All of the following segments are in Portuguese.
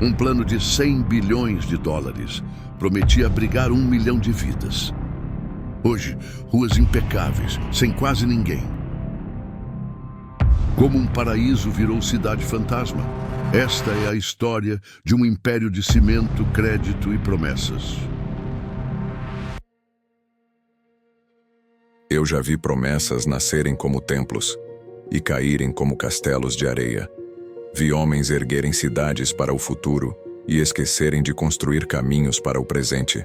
Um plano de 100 bilhões de dólares prometia abrigar 1 milhão de vidas. Hoje, ruas impecáveis, sem quase ninguém. Como um paraíso virou cidade fantasma. Esta é a história de um império de cimento, crédito e promessas. Eu já vi promessas nascerem como templos e caírem como castelos de areia. Vi homens erguerem cidades para o futuro e esquecerem de construir caminhos para o presente.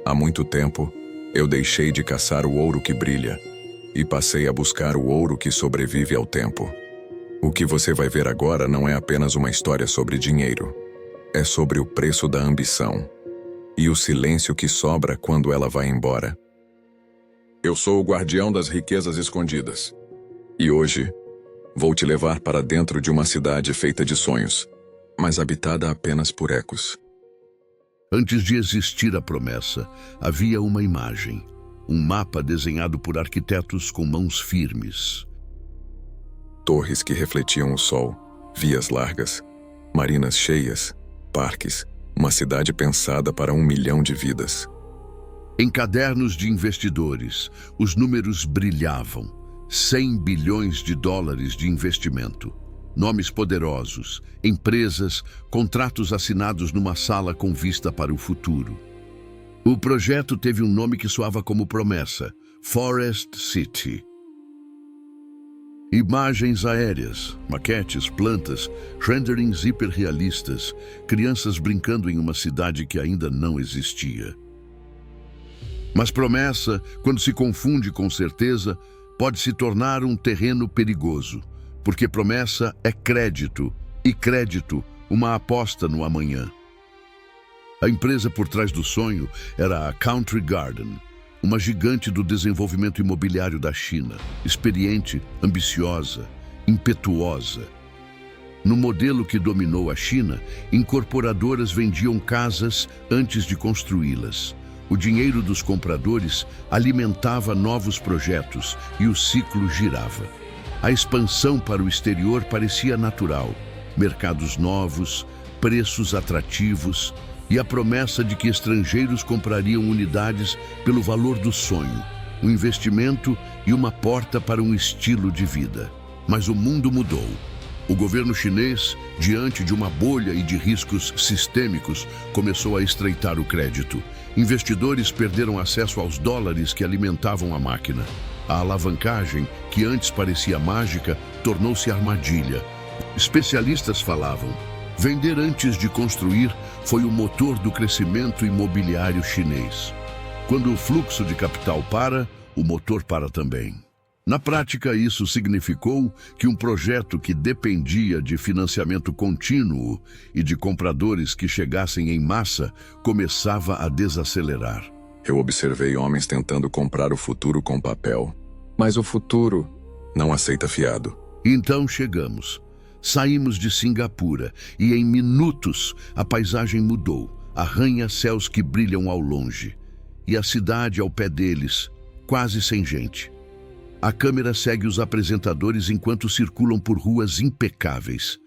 Há muito tempo, eu deixei de caçar o ouro que brilha e passei a buscar o ouro que sobrevive ao tempo. O que você vai ver agora não é apenas uma história sobre dinheiro. É sobre o preço da ambição e o silêncio que sobra quando ela vai embora. Eu sou o guardião das riquezas escondidas. E hoje, vou te levar para dentro de uma cidade feita de sonhos, mas habitada apenas por ecos. Antes de existir a promessa, havia uma imagem, um mapa desenhado por arquitetos com mãos firmes. Torres que refletiam o sol, vias largas, marinas cheias, parques, uma cidade pensada para 1 milhão de vidas. Em cadernos de investidores, os números brilhavam. 100 bilhões de dólares de investimento. Nomes poderosos, empresas, contratos assinados numa sala com vista para o futuro. O projeto teve um nome que soava como promessa: Forest City. Imagens aéreas, maquetes, plantas, renderings hiperrealistas, crianças brincando em uma cidade que ainda não existia. Mas promessa, quando se confunde com certeza, pode se tornar um terreno perigoso, porque promessa é crédito, e crédito, uma aposta no amanhã. A empresa por trás do sonho era a Country Garden, uma gigante do desenvolvimento imobiliário da China, experiente, ambiciosa, impetuosa. No modelo que dominou a China, incorporadoras vendiam casas antes de construí-las. O dinheiro dos compradores alimentava novos projetos e o ciclo girava. A expansão para o exterior parecia natural. Mercados novos, preços atrativos e a promessa de que estrangeiros comprariam unidades pelo valor do sonho, um investimento e uma porta para um estilo de vida. Mas o mundo mudou. O governo chinês, diante de uma bolha e de riscos sistêmicos, começou a estreitar o crédito. Investidores perderam acesso aos dólares que alimentavam a máquina. A alavancagem, que antes parecia mágica, tornou-se armadilha. Especialistas falavam: vender antes de construir foi o motor do crescimento imobiliário chinês. Quando o fluxo de capital para, o motor para também. Na prática, isso significou que um projeto que dependia de financiamento contínuo e de compradores que chegassem em massa começava a desacelerar. Eu observei homens tentando comprar o futuro com papel, mas o futuro não aceita fiado. Então chegamos. Saímos de Singapura e em minutos a paisagem mudou. Arranha-céus que brilham ao longe. E a cidade ao pé deles, quase sem gente. A câmera segue os apresentadores enquanto circulam por ruas impecáveis.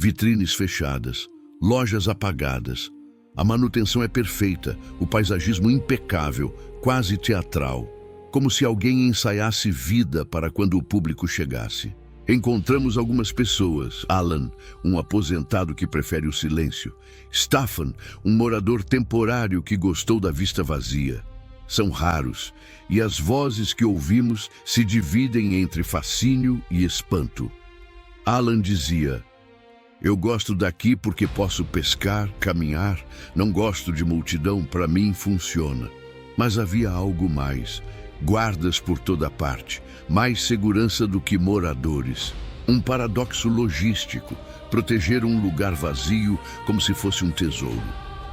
Vitrines fechadas, lojas apagadas. A manutenção é perfeita, o paisagismo impecável, quase teatral. Como se alguém ensaiasse vida para quando o público chegasse. Encontramos algumas pessoas. Alan, um aposentado que prefere o silêncio. Staffan, um morador temporário que gostou da vista vazia. São raros, e as vozes que ouvimos se dividem entre fascínio e espanto. Alan dizia: eu gosto daqui porque posso pescar, caminhar, não gosto de multidão, para mim funciona. Mas havia algo mais. Guardas por toda parte, mais segurança do que moradores. Um paradoxo logístico, proteger um lugar vazio como se fosse um tesouro.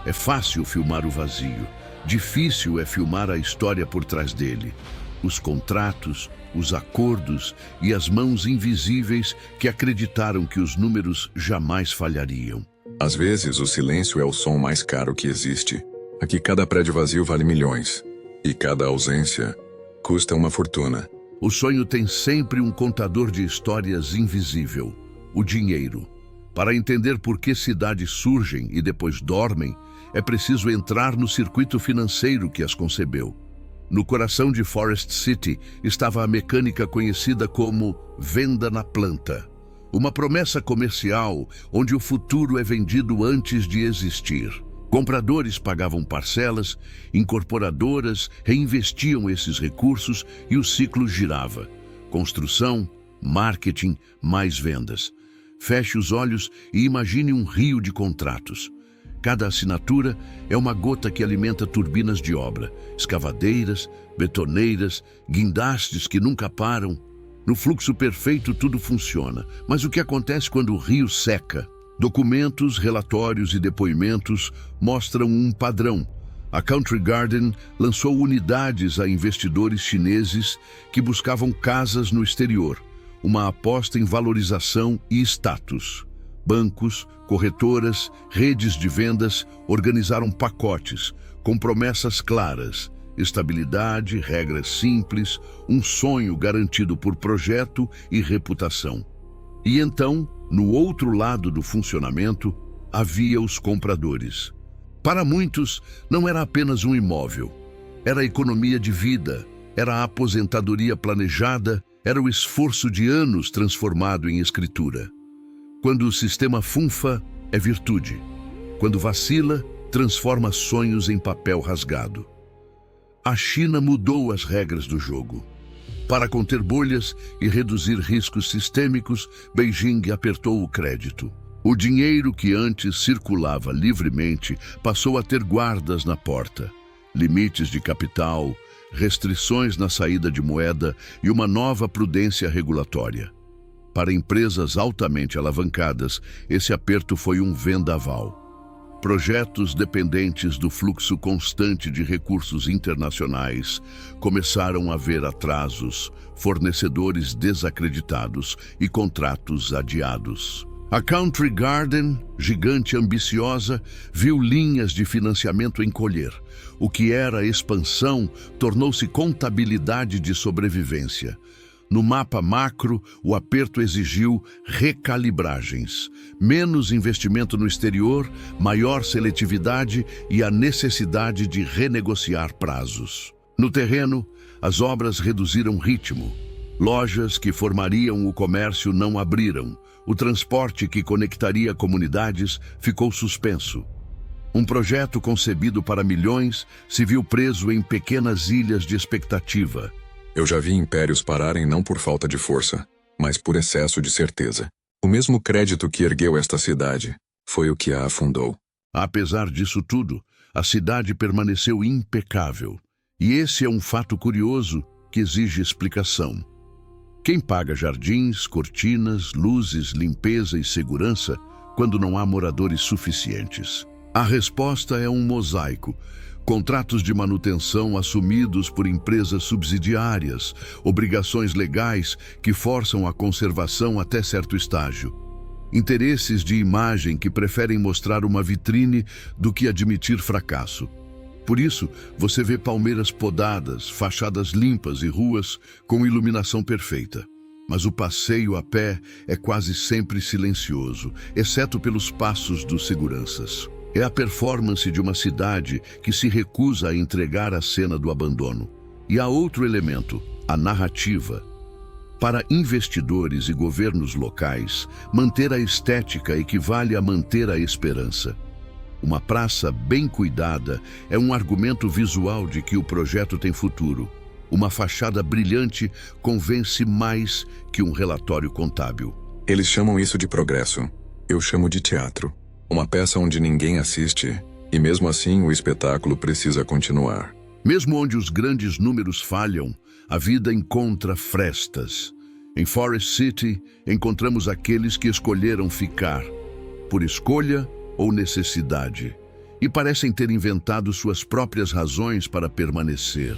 É fácil filmar o vazio, difícil é filmar a história por trás dele. Os contratos, os acordos e as mãos invisíveis que acreditaram que os números jamais falhariam. Às vezes, o silêncio é o som mais caro que existe. Aqui cada prédio vazio vale milhões, e cada ausência custa uma fortuna. O sonho tem sempre um contador de histórias invisível, o dinheiro. Para entender por que cidades surgem e depois dormem, é preciso entrar no circuito financeiro que as concebeu. No coração de Forest City estava a mecânica conhecida como venda na planta, uma promessa comercial onde o futuro é vendido antes de existir. Compradores pagavam parcelas, incorporadoras reinvestiam esses recursos e o ciclo girava. Construção, marketing, mais vendas. Feche os olhos e imagine um rio de contratos. Cada assinatura é uma gota que alimenta turbinas de obra, escavadeiras, betoneiras, guindastes que nunca param. No fluxo perfeito tudo funciona, mas o que acontece quando o rio seca? Documentos, relatórios e depoimentos mostram um padrão. A Country Garden lançou unidades a investidores chineses que buscavam casas no exterior, uma aposta em valorização e status. Bancos, corretoras, redes de vendas organizaram pacotes com promessas claras, estabilidade, regras simples, um sonho garantido por projeto e reputação. E então, no outro lado do funcionamento, havia os compradores. Para muitos, não era apenas um imóvel. Era a economia de vida, era a aposentadoria planejada, era o esforço de anos transformado em escritura. Quando o sistema funfa, é virtude. Quando vacila, transforma sonhos em papel rasgado. A China mudou as regras do jogo. Para conter bolhas e reduzir riscos sistêmicos, Beijing apertou o crédito. O dinheiro que antes circulava livremente passou a ter guardas na porta, limites de capital, restrições na saída de moeda e uma nova prudência regulatória. Para empresas altamente alavancadas, esse aperto foi um vendaval. Projetos dependentes do fluxo constante de recursos internacionais começaram a ver atrasos, fornecedores desacreditados e contratos adiados. A Country Garden, gigante ambiciosa, viu linhas de financiamento encolher. O que era expansão tornou-se contabilidade de sobrevivência. No mapa macro, o aperto exigiu recalibragens, menos investimento no exterior, maior seletividade e a necessidade de renegociar prazos. No terreno, as obras reduziram ritmo. Lojas que formariam o comércio não abriram. O transporte que conectaria comunidades ficou suspenso. Um projeto concebido para milhões se viu preso em pequenas ilhas de expectativa. Eu já vi impérios pararem não por falta de força, mas por excesso de certeza. O mesmo crédito que ergueu esta cidade foi o que a afundou. Apesar disso tudo, a cidade permaneceu impecável. E esse é um fato curioso que exige explicação. Quem paga jardins, cortinas, luzes, limpeza e segurança quando não há moradores suficientes? A resposta é um mosaico. Contratos de manutenção assumidos por empresas subsidiárias, obrigações legais que forçam a conservação até certo estágio. Interesses de imagem que preferem mostrar uma vitrine do que admitir fracasso. Por isso, você vê palmeiras podadas, fachadas limpas e ruas com iluminação perfeita. Mas o passeio a pé é quase sempre silencioso, exceto pelos passos dos seguranças. É a performance de uma cidade que se recusa a entregar a cena do abandono. E há outro elemento, a narrativa. Para investidores e governos locais, manter a estética equivale a manter a esperança. Uma praça bem cuidada é um argumento visual de que o projeto tem futuro. Uma fachada brilhante convence mais que um relatório contábil. Eles chamam isso de progresso. Eu chamo de teatro. Uma peça onde ninguém assiste, e mesmo assim o espetáculo precisa continuar. Mesmo onde os grandes números falham, a vida encontra frestas. Em Forest City, encontramos aqueles que escolheram ficar, por escolha ou necessidade, e parecem ter inventado suas próprias razões para permanecer.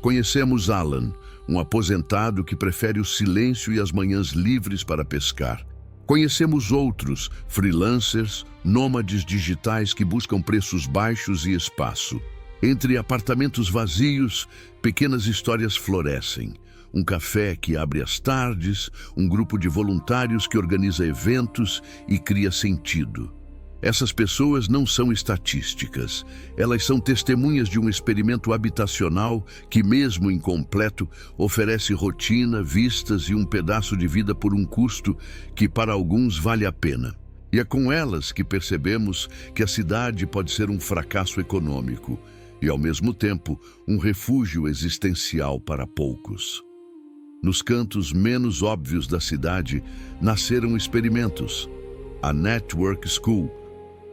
Conhecemos Alan, um aposentado que prefere o silêncio e as manhãs livres para pescar. Conhecemos outros, freelancers, nômades digitais que buscam preços baixos e espaço. Entre apartamentos vazios, pequenas histórias florescem. um café que abre às tardes, um grupo de voluntários que organiza eventos e cria sentido. Essas pessoas não são estatísticas, elas são testemunhas de um experimento habitacional que, mesmo incompleto, oferece rotina, vistas e um pedaço de vida por um custo que para alguns vale a pena. E é com elas que percebemos que a cidade pode ser um fracasso econômico e, ao mesmo tempo, um refúgio existencial para poucos. Nos cantos menos óbvios da cidade, nasceram experimentos. A Network School,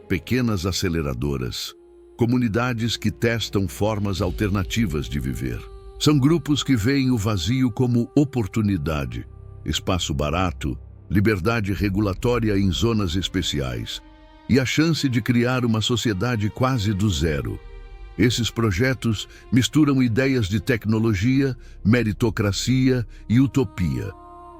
pequenas aceleradoras, comunidades que testam formas alternativas de viver. São grupos que veem o vazio como oportunidade, espaço barato, liberdade regulatória em zonas especiais e a chance de criar uma sociedade quase do zero. Esses projetos misturam ideias de tecnologia, meritocracia e utopia.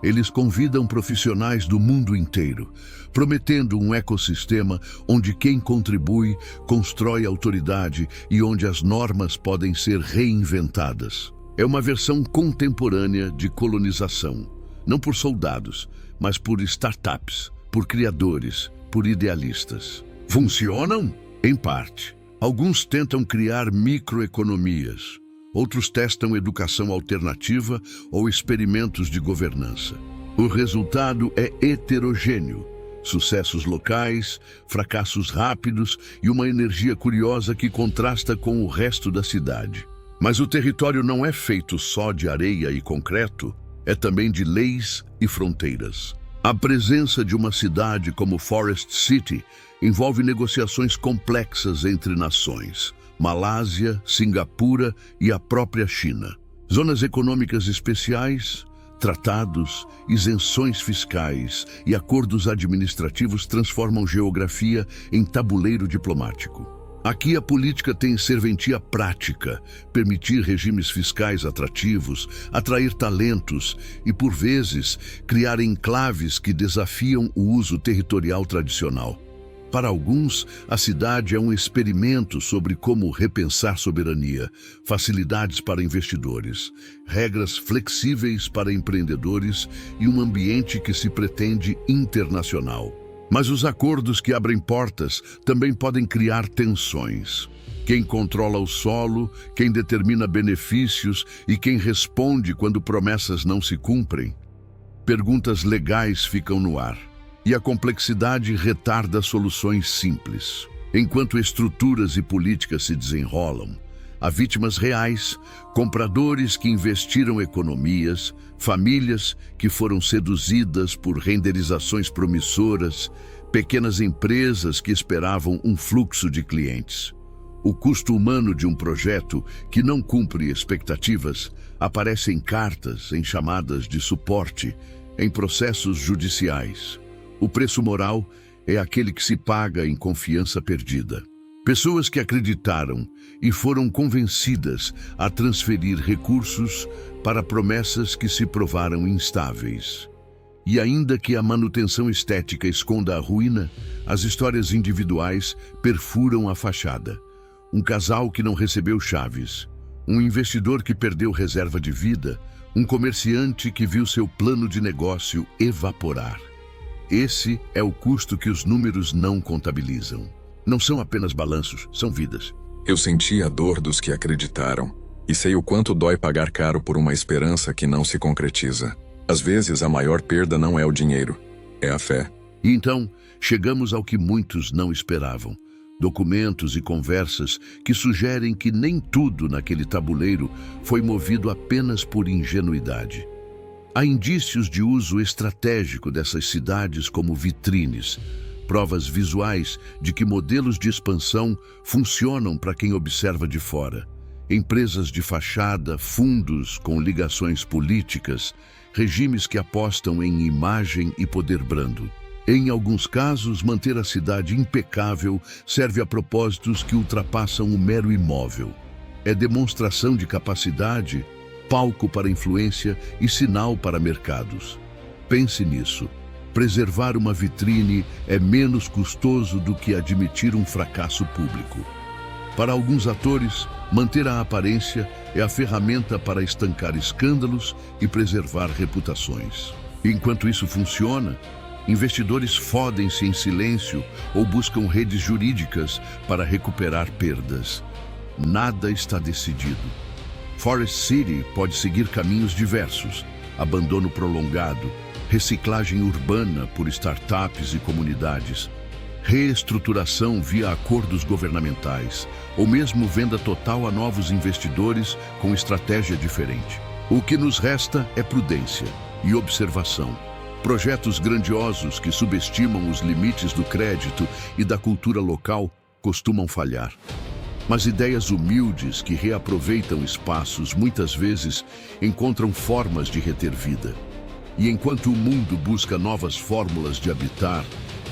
Eles convidam profissionais do mundo inteiro, prometendo um ecossistema onde quem contribui constrói autoridade e onde as normas podem ser reinventadas. É uma versão contemporânea de colonização, não por soldados, mas por startups, por criadores, por idealistas. Funcionam? Em parte. Alguns tentam criar microeconomias. Outros testam educação alternativa ou experimentos de governança. O resultado é heterogêneo. Sucessos locais, fracassos rápidos e uma energia curiosa que contrasta com o resto da cidade. Mas o território não é feito só de areia e concreto, é também de leis e fronteiras. A presença de uma cidade como Forest City envolve negociações complexas entre nações. Malásia, Singapura e a própria China. Zonas econômicas especiais, tratados, isenções fiscais e acordos administrativos transformam geografia em tabuleiro diplomático. Aqui a política tem serventia prática, permitir regimes fiscais atrativos, atrair talentos e, por vezes, criar enclaves que desafiam o uso territorial tradicional. Para alguns, a cidade é um experimento sobre como repensar soberania, facilidades para investidores, regras flexíveis para empreendedores e um ambiente que se pretende internacional. Mas os acordos que abrem portas também podem criar tensões. Quem controla o solo, quem determina benefícios e quem responde quando promessas não se cumprem. Perguntas legais ficam no ar. E a complexidade retarda soluções simples. Enquanto estruturas e políticas se desenrolam, há vítimas reais, compradores que investiram economias, famílias que foram seduzidas por renderizações promissoras, pequenas empresas que esperavam um fluxo de clientes. O custo humano de um projeto que não cumpre expectativas aparece em cartas, em chamadas de suporte, em processos judiciais. O preço moral é aquele que se paga em confiança perdida. Pessoas que acreditaram e foram convencidas a transferir recursos para promessas que se provaram instáveis. E ainda que a manutenção estética esconda a ruína, as histórias individuais perfuram a fachada. Um casal que não recebeu chaves, um investidor que perdeu reserva de vida, um comerciante que viu seu plano de negócio evaporar. Esse é o custo que os números não contabilizam. Não são apenas balanços, são vidas. Eu senti a dor dos que acreditaram, e sei o quanto dói pagar caro por uma esperança que não se concretiza. Às vezes a maior perda não é o dinheiro, é a fé. E então, chegamos ao que muitos não esperavam. Documentos e conversas que sugerem que nem tudo naquele tabuleiro foi movido apenas por ingenuidade. Há indícios de uso estratégico dessas cidades como vitrines, provas visuais de que modelos de expansão funcionam para quem observa de fora. Empresas de fachada, fundos com ligações políticas, regimes que apostam em imagem e poder brando. Em alguns casos, manter a cidade impecável serve a propósitos que ultrapassam o mero imóvel. É demonstração de capacidade, palco para influência e sinal para mercados. Pense nisso. Preservar uma vitrine é menos custoso do que admitir um fracasso público. Para alguns atores, manter a aparência é a ferramenta para estancar escândalos e preservar reputações. Enquanto isso funciona, investidores fodem-se em silêncio ou buscam redes jurídicas para recuperar perdas. Nada está decidido. Forest City pode seguir caminhos diversos: abandono prolongado, reciclagem urbana por startups e comunidades, reestruturação via acordos governamentais, ou mesmo venda total a novos investidores com estratégia diferente. O que nos resta é prudência e observação. Projetos grandiosos que subestimam os limites do crédito e da cultura local costumam falhar. Mas ideias humildes que reaproveitam espaços muitas vezes encontram formas de reter vida. E enquanto o mundo busca novas fórmulas de habitar,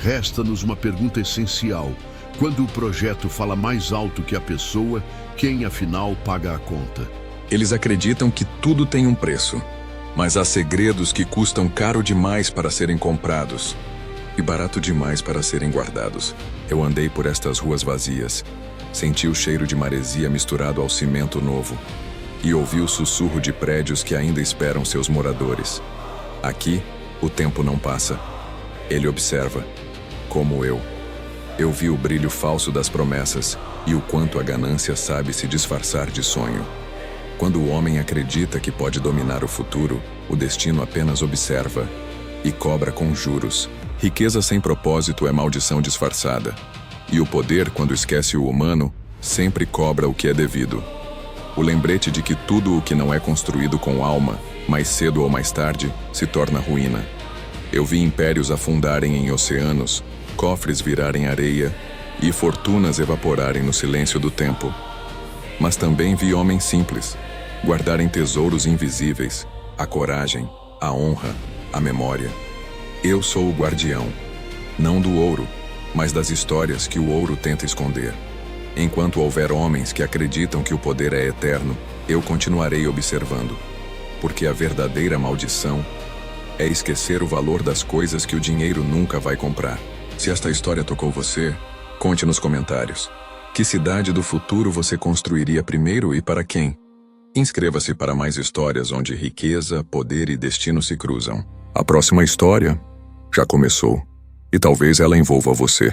resta-nos uma pergunta essencial: quando o projeto fala mais alto que a pessoa, quem afinal paga a conta? Eles acreditam que tudo tem um preço, mas há segredos que custam caro demais para serem comprados e barato demais para serem guardados. Eu andei por estas ruas vazias, senti o cheiro de maresia misturado ao cimento novo e ouvi o sussurro de prédios que ainda esperam seus moradores. Aqui, o tempo não passa. Ele observa, como eu. Eu vi o brilho falso das promessas e o quanto a ganância sabe se disfarçar de sonho. Quando o homem acredita que pode dominar o futuro, o destino apenas observa e cobra com juros. Riqueza sem propósito é maldição disfarçada. E o poder, quando esquece o humano, sempre cobra o que é devido. O lembrete de que tudo o que não é construído com alma, mais cedo ou mais tarde, se torna ruína. Eu vi impérios afundarem em oceanos, cofres virarem areia e fortunas evaporarem no silêncio do tempo. Mas também vi homens simples guardarem tesouros invisíveis, a coragem, a honra, a memória. Eu sou o guardião, não do ouro, mas das histórias que o ouro tenta esconder. Enquanto houver homens que acreditam que o poder é eterno, eu continuarei observando, porque a verdadeira maldição é esquecer o valor das coisas que o dinheiro nunca vai comprar. Se esta história tocou você, conte nos comentários. Que cidade do futuro você construiria primeiro e para quem? Inscreva-se para mais histórias onde riqueza, poder e destino se cruzam. A próxima história já começou, e talvez ela envolva você.